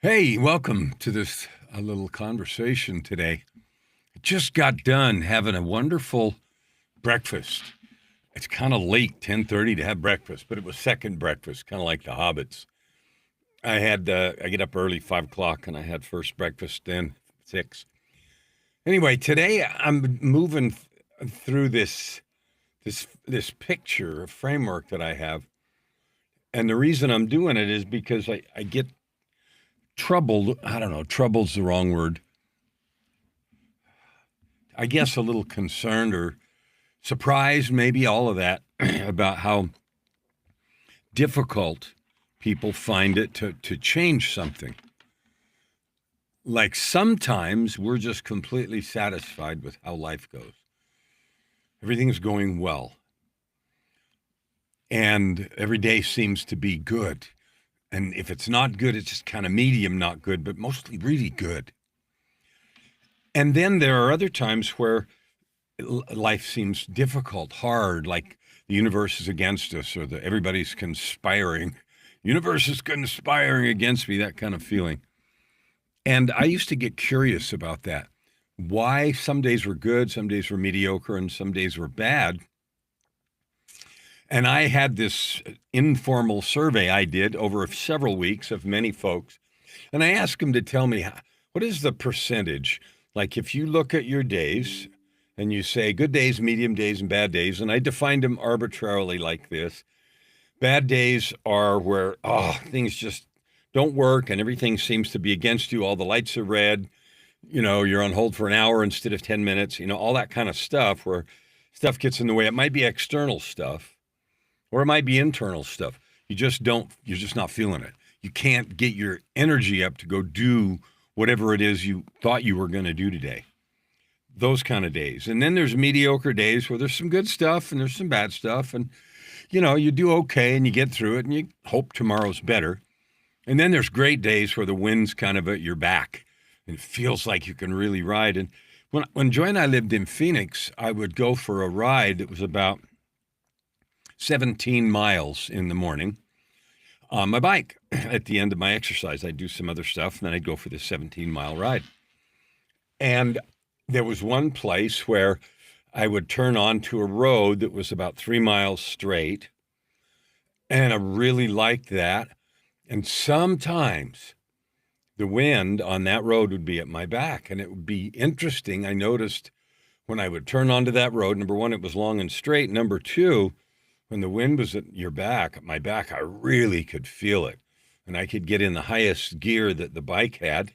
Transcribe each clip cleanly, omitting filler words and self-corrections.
Hey, welcome to this a little conversation today. I just got done having a wonderful breakfast. It's kind of late, 10:30 to have breakfast, but it was second breakfast, kind of like the hobbits. I get up early, 5 o'clock, and I had first breakfast then 6. Anyway, today I'm moving through this picture, a framework that I have, and the reason I'm doing it is because I get troubled. I don't know, troubled's the wrong word. I guess a little concerned or surprised, maybe all of that, about how difficult people find it to change something. Like sometimes we're just completely satisfied with how life goes. Everything's going well. And every day seems to be good. And if it's not good, it's just kind of medium, not good, but mostly really good. And then there are other times where life seems difficult, hard, like the universe is against us or everybody's conspiring. Universe is conspiring against me, that kind of feeling. And I used to get curious about that. Why some days were good, some days were mediocre, and some days were bad. And I had this informal survey I did over several weeks of many folks. And I asked them to tell me what is the percentage? Like if you look at your days and you say good days, medium days, and bad days, and I defined them arbitrarily like this. Bad days are where, things just don't work and everything seems to be against you. All the lights are red. You're on hold for an hour instead of 10 minutes, all that kind of stuff where stuff gets in the way. It might be external stuff or it might be internal stuff. You're just not feeling it. You can't get your energy up to go do whatever it is you thought you were going to do today. Those kind of days. And then there's mediocre days where there's some good stuff and there's some bad stuff. And, you do okay and you get through it and you hope tomorrow's better. And then there's great days where the wind's kind of at your back and it feels like you can really ride. And when Joy and I lived in Phoenix, I would go for a ride that was about 17 miles in the morning on my bike. At the end of my exercise, I'd do some other stuff and then I'd go for this 17-mile ride. And there was one place where I would turn onto a road that was about 3 miles straight. And I really liked that. And sometimes the wind on that road would be at my back. And it would be interesting. I noticed when I would turn onto that road, number one, it was long and straight. Number two, when the wind was at my back, I really could feel it. And I could get in the highest gear that the bike had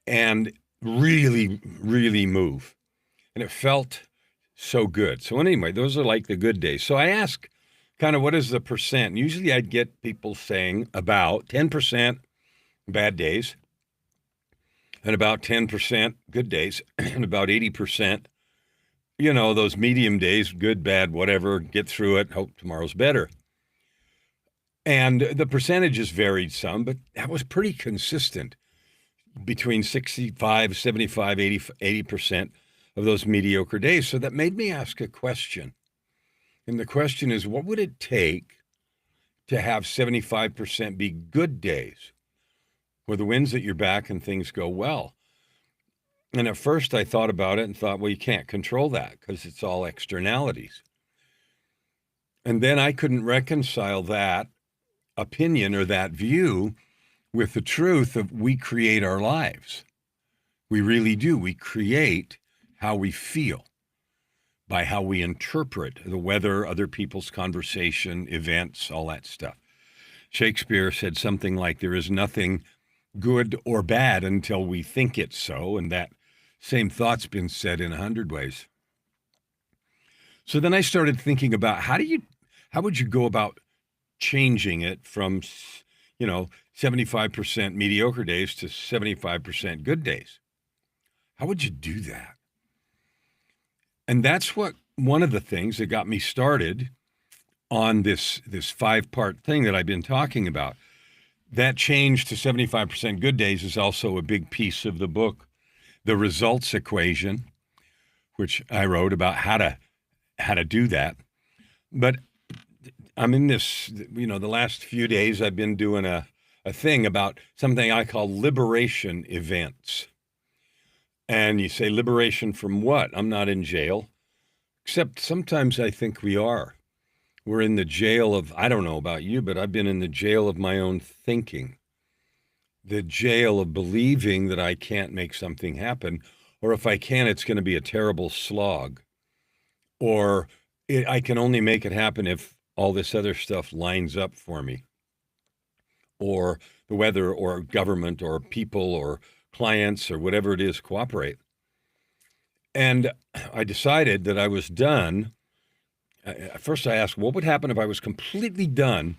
and really, really move. And it felt so good. So anyway, those are like the good days. So I ask kind of what is the percent? And usually I'd get people saying about 10% bad days and about 10% good days and about 80%, those medium days, good, bad, whatever, get through it, hope tomorrow's better. And the percentages varied some, but that was pretty consistent between 65, 75, 80% of those mediocre days. So that made me ask a question. And the question is, what would it take to have 75% be good days where the wind's at your back and things go well? And at first I thought about it and thought, well, you can't control that because it's all externalities. And then I couldn't reconcile that opinion or that view with the truth of we create our lives. We really do. We create how we feel by how we interpret the weather, other people's conversation, events, all that stuff. Shakespeare said something like, there is nothing good or bad until we think it's so. And that same thought's been said in 100 ways. So then I started thinking about how would you go about changing it from, 75% mediocre days to 75% good days? How would you do that? And that's one of the things that got me started on this 5-part thing that I've been talking about. That change to 75% good days is also a big piece of the book, The Results Equation, which I wrote about how to do that. But I'm in this, the last few days I've been doing a a thing about something I call liberation events. And you say, liberation from what? I'm not in jail. Except sometimes I think we are. We're in the jail of, I don't know about you, but I've been in the jail of my own thinking. The jail of believing that I can't make something happen, or if I can, it's going to be a terrible slog. Or I can only make it happen if all this other stuff lines up for me. Or the weather or government or people or clients or whatever it is cooperate. And I decided that I was done. At first I asked, what would happen if I was completely done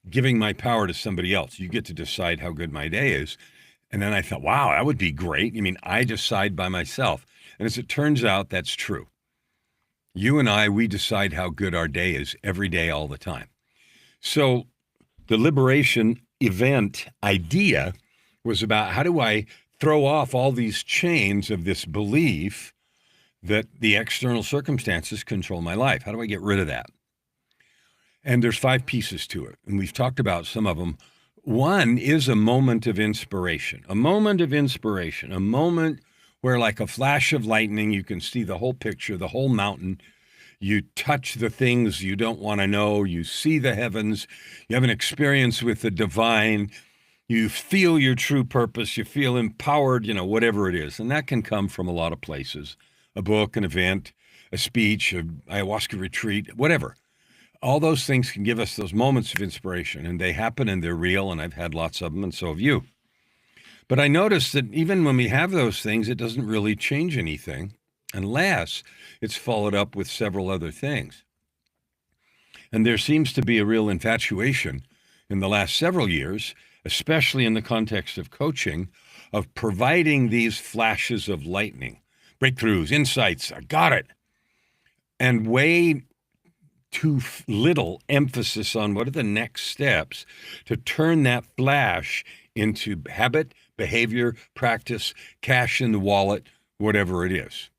giving my power to somebody else? You get to decide how good my day is. And then I thought, wow, that would be great. I mean, I decide by myself. And as it turns out, that's true. You and I, we decide how good our day is every day, all the time. So the liberation event idea was about, how do I throw off all these chains of this belief that the external circumstances control my life? How do I get rid of that? And there's 5 pieces to it, and we've talked about some of them. One is a moment of inspiration, a moment where, like a flash of lightning, you can see the whole picture, the whole mountain. You touch the things you don't want to know. You see the heavens. You have an experience with the divine. You feel your true purpose. You feel empowered, whatever it is. And that can come from a lot of places. A book, an event, a speech, an ayahuasca retreat, whatever. All those things can give us those moments of inspiration, and they happen and they're real, and I've had lots of them, and so have you. But I noticed that even when we have those things, it doesn't really change anything unless it's followed up with several other things. And there seems to be a real infatuation in the last several years, especially in the context of coaching, of providing these flashes of lightning, breakthroughs, insights, I got it. And way too little emphasis on what are the next steps to turn that flash into habit, behavior, practice, cash in the wallet, whatever it is.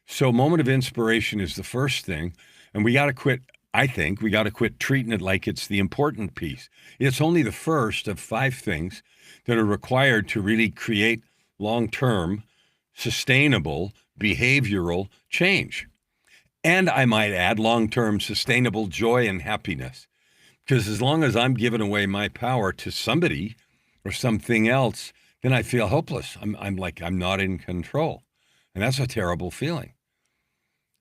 So moment of inspiration is the first thing. And we got to quit, I think, we got to quit treating it like it's the important piece. It's only the first of 5 things that are required to really create long-term, sustainable, behavioral change. And I might add long-term sustainable joy and happiness. Because as long as I'm giving away my power to somebody or something else, then I feel hopeless. I'm like, I'm not in control. And that's a terrible feeling,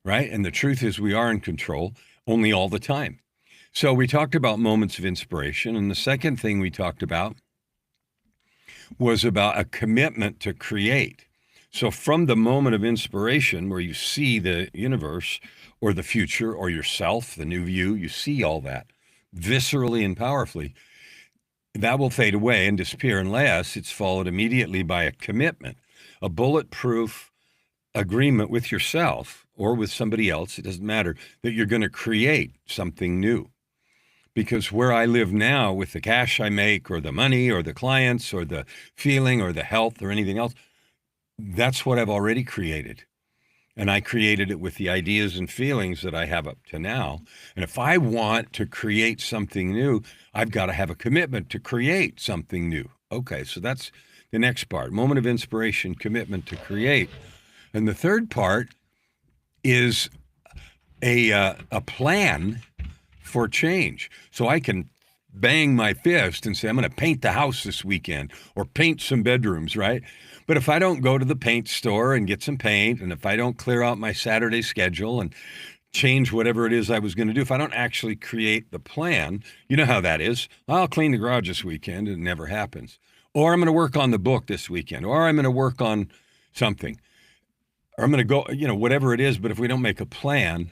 right? And the truth is we are in control only all the time. So we talked about moments of inspiration. And the second thing we talked about was about a commitment to create. So from the moment of inspiration where you see the universe or the future or yourself, the new you, you see all that viscerally and powerfully, that will fade away and disappear unless it's followed immediately by a commitment, a bulletproof agreement with yourself or with somebody else, it doesn't matter, that you're going to create something new. Because where I live now with the cash I make or the money or the clients or the feeling or the health or anything else, that's what I've already created. And I created it with the ideas and feelings that I have up to now. And if I want to create something new, I've got to have a commitment to create something new. Okay, so that's the next part. Moment of inspiration, commitment to create. And the third part is a plan for change. So I can bang my fist and say, I'm going to paint the house this weekend or paint some bedrooms, right? But if I don't go to the paint store and get some paint, and if I don't clear out my Saturday schedule and change whatever it is I was going to do, if I don't actually create the plan, you know how that is. I'll clean the garage this weekend, and it never happens. Or I'm going to work on the book this weekend, or I'm going to work on something, or I'm going to go, whatever it is. But if we don't make a plan,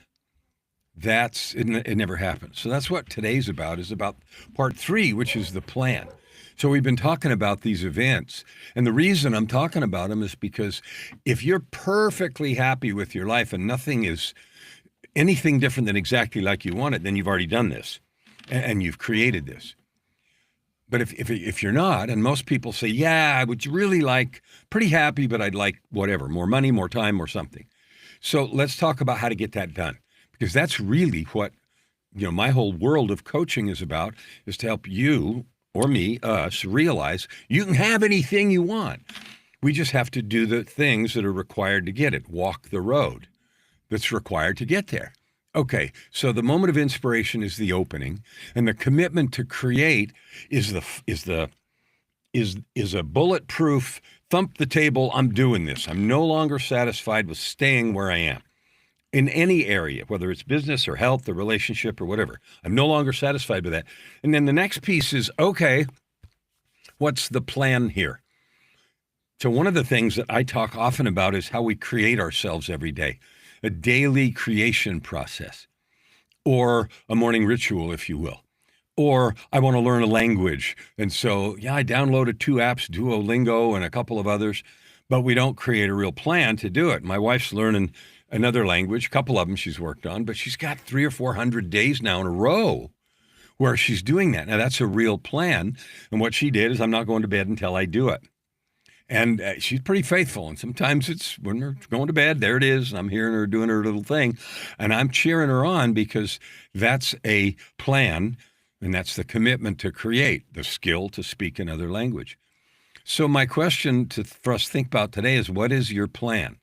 it never happens. So that's what today's about, is about part 3, which is the plan. So we've been talking about these events. And the reason I'm talking about them is because if you're perfectly happy with your life and nothing is anything different than exactly like you want it, then you've already done this and you've created this. But if you're not, and most people say, yeah, I would really like, pretty happy, but I'd like whatever, more money, more time, or something. So let's talk about how to get that done. Because that's really what, my whole world of coaching is about, is to help you or me, us, realize you can have anything you want. We just have to do the things that are required to get it, walk the road that's required to get there. Okay, so the moment of inspiration is the opening, and the commitment to create is a bulletproof thump the table. I'm doing this. I'm no longer satisfied with staying where I am in any area, whether it's business or health or relationship or whatever. I'm no longer satisfied with that. And then the next piece is, okay, what's the plan here? So one of the things that I talk often about is how we create ourselves every day, a daily creation process, or a morning ritual, if you will. Or I want to learn a language. And so, I downloaded 2 apps, Duolingo and a couple of others, but we don't create a real plan to do it. My wife's learning another language, a couple of them she's worked on, but she's got 300 or 400 days now in a row where she's doing that. Now, that's a real plan. And what she did is, I'm not going to bed until I do it. And she's pretty faithful. And sometimes it's when we're going to bed, there it is. And I'm hearing her doing her little thing. And I'm cheering her on because that's a plan. And that's the commitment to create, the skill to speak another language. So my question for us to think about today is, what is your plan?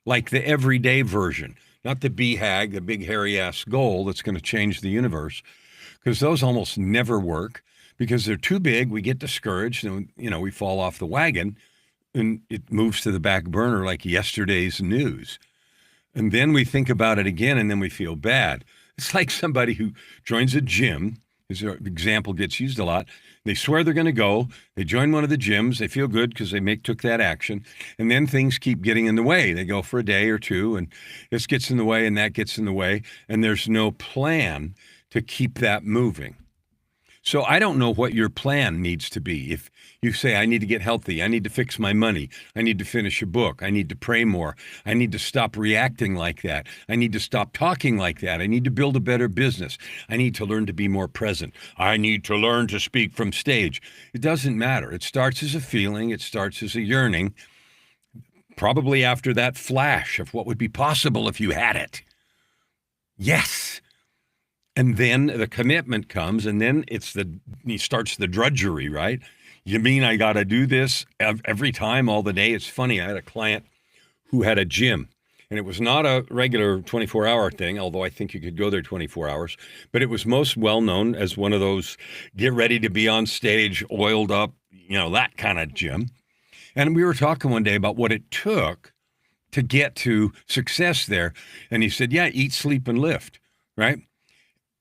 Like the everyday version, not the BHAG, the big hairy ass goal that's going to change the universe, because those almost never work because they're too big. We get discouraged and, we fall off the wagon and it moves to the back burner like yesterday's news. And then we think about it again and then we feel bad. It's like somebody who joins a gym. His example gets used a lot. They swear they're going to go. They join one of the gyms. They feel good because they took that action. And then things keep getting in the way. They go for a day or two, and this gets in the way, and that gets in the way. And there's no plan to keep that moving. So I don't know what your plan needs to be. If you say, I need to get healthy, I need to fix my money, I need to finish a book, I need to pray more, I need to stop reacting like that, I need to stop talking like that, I need to build a better business, I need to learn to be more present, I need to learn to speak from stage. It doesn't matter. It starts as a feeling, it starts as a yearning, probably after that flash of what would be possible if you had it. Yes. And then the commitment comes, and then he starts the drudgery, right? You mean I got to do this every time, all the day? It's funny. I had a client who had a gym, and it was not a regular 24-hour thing, although I think you could go there 24 hours, but it was most well-known as one of those get ready to be on stage, oiled up, that kind of gym. And we were talking one day about what it took to get to success there. And he said, eat, sleep, and lift, right?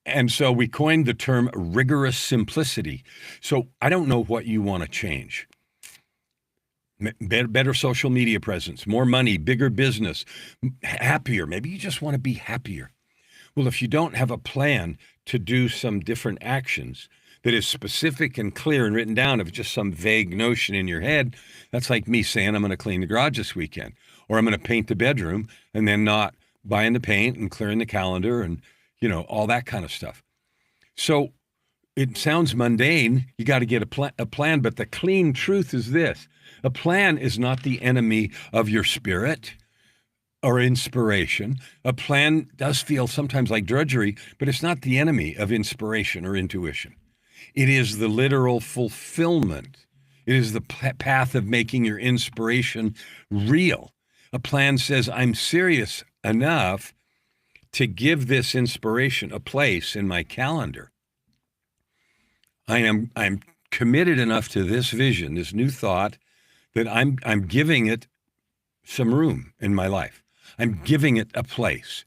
And so we coined the term rigorous simplicity. So I don't know what you want to change. Better social media presence, more money, bigger business, happier. Maybe you just want to be happier. Well, if you don't have a plan to do some different actions that is specific and clear and written down, if it's just some vague notion in your head, that's like me saying I'm going to clean the garage this weekend, or I'm going to paint the bedroom, and then not buying the paint and clearing the calendar and all that kind of stuff. So it sounds mundane. You got to get a plan, but the clean truth is this. A plan is not the enemy of your spirit or inspiration. A plan does feel sometimes like drudgery, but it's not the enemy of inspiration or intuition. It is the literal fulfillment. It is the path of making your inspiration real. A plan says, I'm serious enough to give this inspiration a place in my calendar. I'm committed enough to this vision, this new thought, that I'm giving it some room in my life. I'm giving it a place.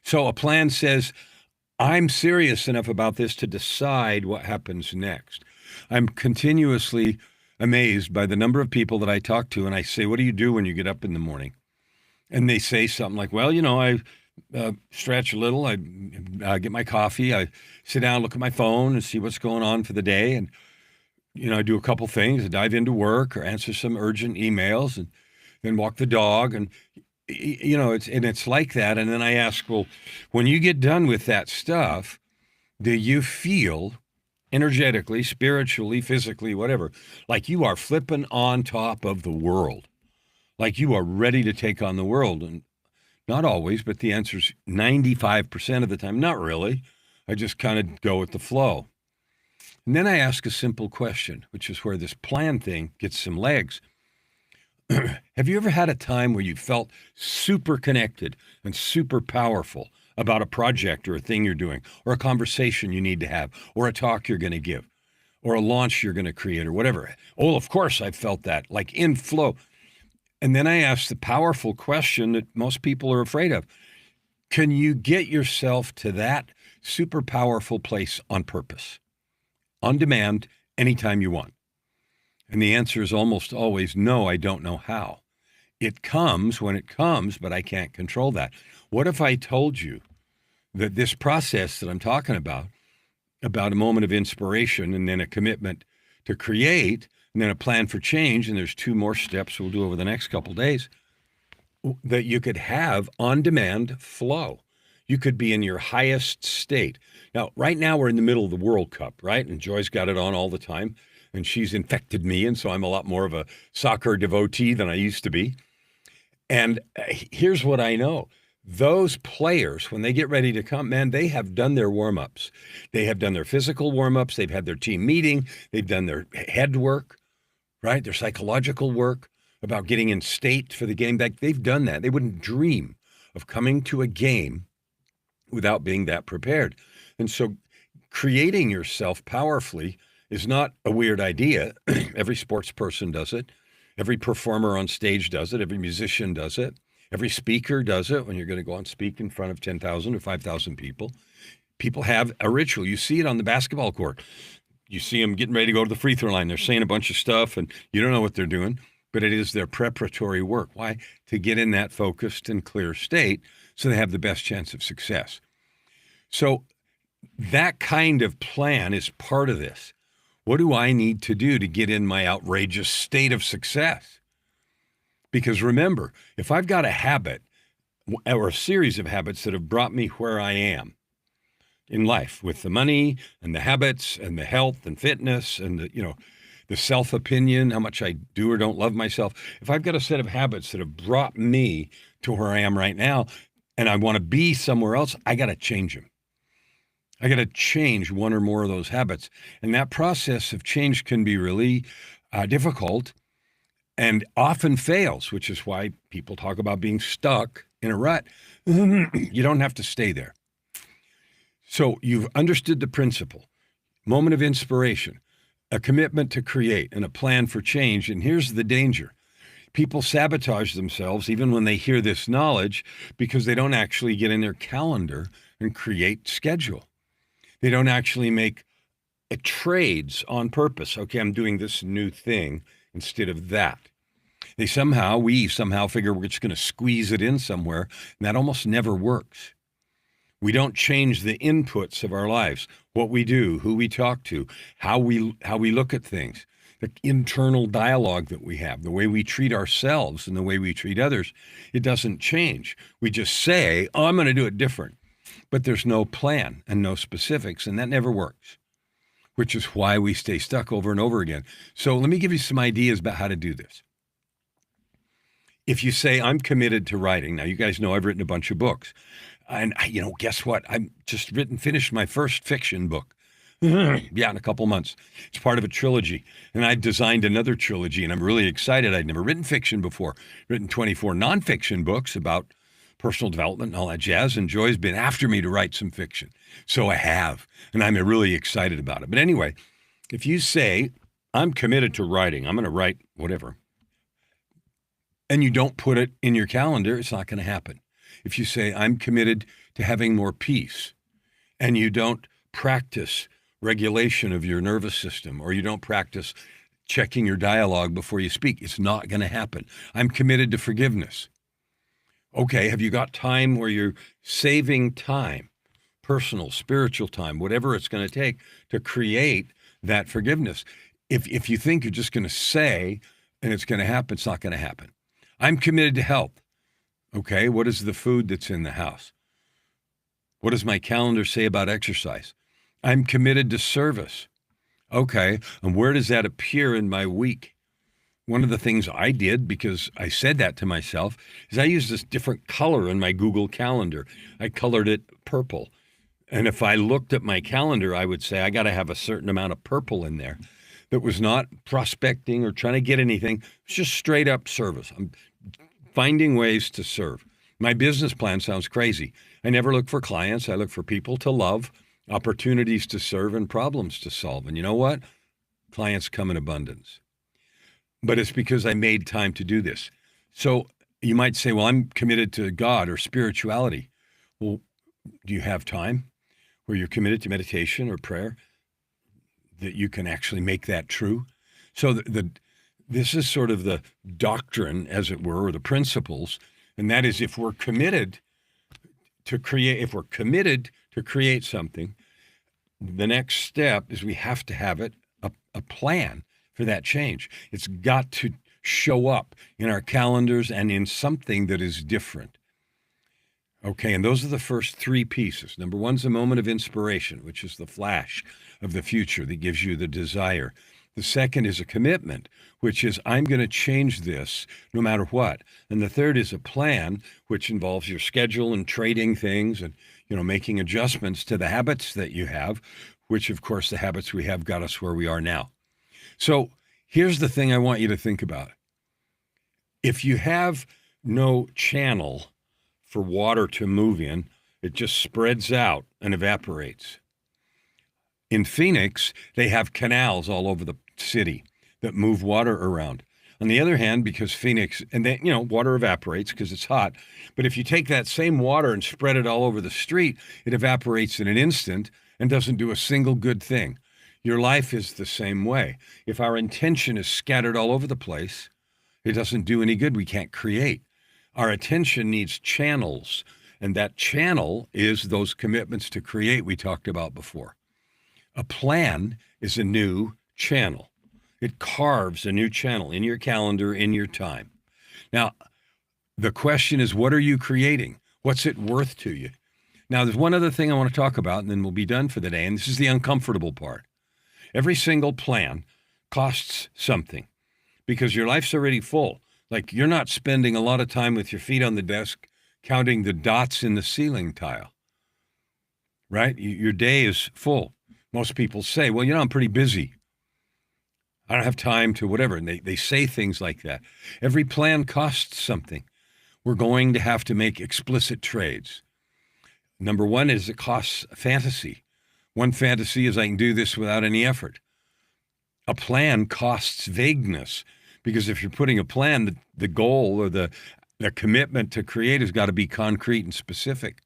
So a plan says, I'm serious enough about this to decide what happens next. I'm continuously amazed by the number of people that I talk to, and I say, what do you do when you get up in the morning? And they say something like, well, I stretch a little, I get my coffee, I sit down, look at my phone and see what's going on for the day. And, I do a couple things, I dive into work or answer some urgent emails and then walk the dog. And, it's like that. And then I ask, well, when you get done with that stuff, do you feel energetically, spiritually, physically, whatever, like you are flipping on top of the world, like you are ready to take on the world? And not always, but the answer is 95% of the time, not really. I just kind of go with the flow. And then I ask a simple question, which is where this plan thing gets some legs. Have you ever had a time where you felt super connected and super powerful about a project or a thing you're doing, or a conversation you need to have, or a talk you're going to give, or a launch you're going to create, or whatever? Oh, of course I felt that, like in flow. And then I ask the powerful question that most people are afraid of. Can you get yourself to that super powerful place on purpose, on demand, anytime you want? And the answer is almost always no, I don't know how. It comes when it comes, but I can't control that. What if I told you that this process that I'm talking about a moment of inspiration and then a commitment to create and then a plan for change, and there's 2 more steps we'll do over the next couple of days, that you could have on-demand flow. You could be in your highest state. Now, right now we're in the middle of the World Cup, right? And Joy's got it on all the time, and she's infected me, and so I'm a lot more of a soccer devotee than I used to be. And here's what I know. Those players, when they get ready to come, man, they have done their warm-ups. They have done their physical warm-ups. They've had their team meeting. They've done their head work, right? Their psychological work about getting in state for the game. They've done that. They wouldn't dream of coming to a game without being that prepared. And so creating yourself powerfully is not a weird idea. Every sports person does it. Every performer on stage does it. Every musician does it. Every speaker does it when you're going to go and speak in front of 10,000 or 5,000 people. People have a ritual. You see it on the basketball court. You see them getting ready to go to the free throw line. They're saying a bunch of stuff, and you don't know what they're doing, but it is their preparatory work. Why? To get in that focused and clear state so they have the best chance of success. So that kind of plan is part of this. What do I need to do to get in my outrageous state of success? Because remember, if I've got a habit or a series of habits that have brought me where I am in life with the money and the habits and the health and fitness and the self-opinion, how much I do or don't love myself. If I've got a set of habits that have brought me to where I am right now and I want to be somewhere else, I got to change them. I got to change one or more of those habits. And that process of change can be really difficult and often fails, which is why people talk about being stuck in a rut. You don't have to stay there. So you've understood the principle, moment of inspiration, a commitment to create, and a plan for change. And here's the danger. People sabotage themselves even when they hear this knowledge because they don't actually get in their calendar and create schedule. They don't actually make trades on purpose. Okay, I'm doing this new thing instead of that. We somehow figure we're just going to squeeze it in somewhere, and that almost never works. We don't change the inputs of our lives, what we do, who we talk to, how we look at things, the internal dialogue that we have, the way we treat ourselves and the way we treat others. It doesn't change. We just say, oh, I'm going to do it different. But there's no plan and no specifics, and that never works, which is why we stay stuck over and over again. So let me give you some ideas about how to do this. If you say, I'm committed to writing, now you guys know I've written a bunch of books. And, guess what? I'm just finished my first fiction book. Yeah, in a couple months. It's part of a trilogy. And I designed another trilogy, and I'm really excited. I'd never written fiction before. Written 24 nonfiction books about personal development and all that jazz. And Joy's been after me to write some fiction. So I have, and I'm really excited about it. But anyway, if you say, I'm committed to writing, I'm going to write whatever, and you don't put it in your calendar, it's not going to happen. If you say, I'm committed to having more peace, and you don't practice regulation of your nervous system, or you don't practice checking your dialogue before you speak, it's not going to happen. I'm committed to forgiveness. Okay, have you got time where you're saving time, personal, spiritual time, whatever it's going to take to create that forgiveness? If you think you're just going to say and it's going to happen, it's not going to happen. I'm committed to health. Okay, what is the food that's in the house? What does my calendar say about exercise? I'm committed to service. Okay, and where does that appear in my week? One of the things I did, because I said that to myself, is I used this different color in my Google Calendar. I colored it purple. And if I looked at my calendar, I would say I got to have a certain amount of purple in there that was not prospecting or trying to get anything. It's just straight up service. I'm finding ways to serve. My business plan sounds crazy. I never look for clients. I look for people to love, opportunities to serve, and problems to solve. And you know what? Clients come in abundance. But it's because I made time to do this. So you might say, well, I'm committed to God or spirituality. Well, do you have time where you're committed to meditation or prayer that you can actually make that true? So this is sort of the doctrine, as it were, or the principles. And that is, if we're committed to create something, the next step is we have to have a plan for that change. It's got to show up in our calendars and in something that is different. Okay, and those are the first three pieces. Number one's a moment of inspiration, which is the flash of the future that gives you the desire. The second is a commitment, which is I'm going to change this no matter what. And the third is a plan, which involves your schedule and trading things and, making adjustments to the habits that you have, which, of course, the habits we have got us where we are now. So here's the thing I want you to think about. If you have no channel for water to move in, it just spreads out and evaporates. In Phoenix, they have canals all over the city that move water around. On the other hand, because Phoenix, and then, water evaporates because it's hot, but if you take that same water and spread it all over the street, it evaporates in an instant and doesn't do a single good thing. Your life is the same way. If our intention is scattered all over the place, it doesn't do any good. We can't create. Our attention needs channels, and that channel is those commitments to create we talked about before. A plan is a new channel. It carves a new channel in your calendar, in your time. Now, the question is, what are you creating? What's it worth to you? Now, there's one other thing I want to talk about, and then we'll be done for the day, and this is the uncomfortable part. Every single plan costs something because your life's already full. Like, you're not spending a lot of time with your feet on the desk counting the dots in the ceiling tile, right? Your day is full. Most people say, well, I'm pretty busy. I don't have time to whatever. And they say things like that. Every plan costs something. We're going to have to make explicit trades. Number one is it costs fantasy. One fantasy is I can do this without any effort. A plan costs vagueness, because if you're putting a plan, the goal or the commitment to create has got to be concrete and specific.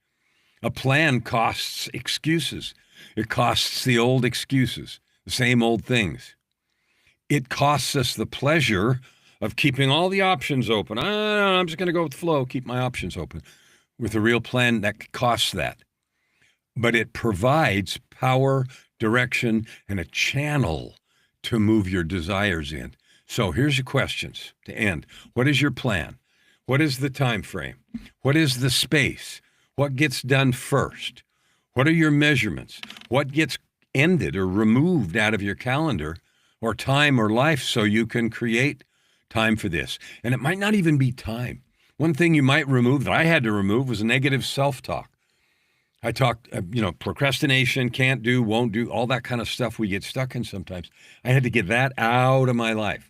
A plan costs excuses. It costs the old excuses, the same old things. It costs us the pleasure of keeping all the options open. I'm just going to go with the flow, keep my options open. With a real plan, that costs that. But it provides power, direction, and a channel to move your desires in. So here's your questions to end. What is your plan? What is the time frame? What is the space? What gets done first? What are your measurements? What gets ended or removed out of your calendar or time or life so you can create time for this? And it might not even be time. One thing you might remove that I had to remove was negative self-talk. I talked, procrastination, can't do, won't do, all that kind of stuff we get stuck in sometimes. I had to get that out of my life.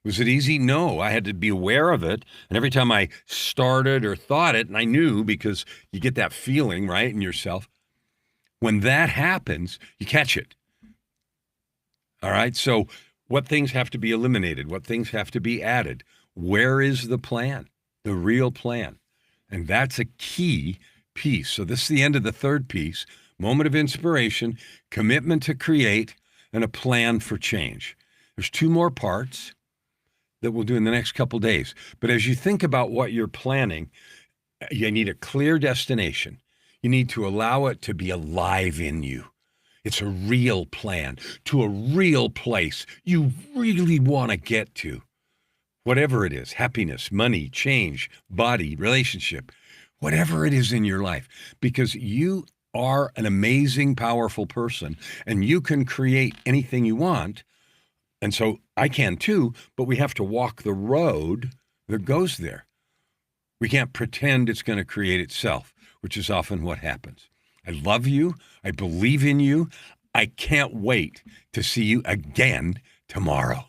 Was it easy? No, I had to be aware of it. And every time I started or thought it, and I knew because you get that feeling, right, in yourself, when that happens, you catch it. All right, so what things have to be eliminated? What things have to be added? Where is the plan, the real plan? And that's a key piece. So this is the end of the third piece, moment of inspiration, commitment to create, and a plan for change. There's two more parts that we'll do in the next couple days. But as you think about what you're planning, you need a clear destination. You need to allow it to be alive in you. It's a real plan to a real place you really want to get to. Whatever it is, happiness, money, change, body, relationship, whatever it is in your life, because you are an amazing, powerful person and you can create anything you want. And so I can too, but we have to walk the road that goes there. We can't pretend it's going to create itself, which is often what happens. I love you. I believe in you. I can't wait to see you again tomorrow.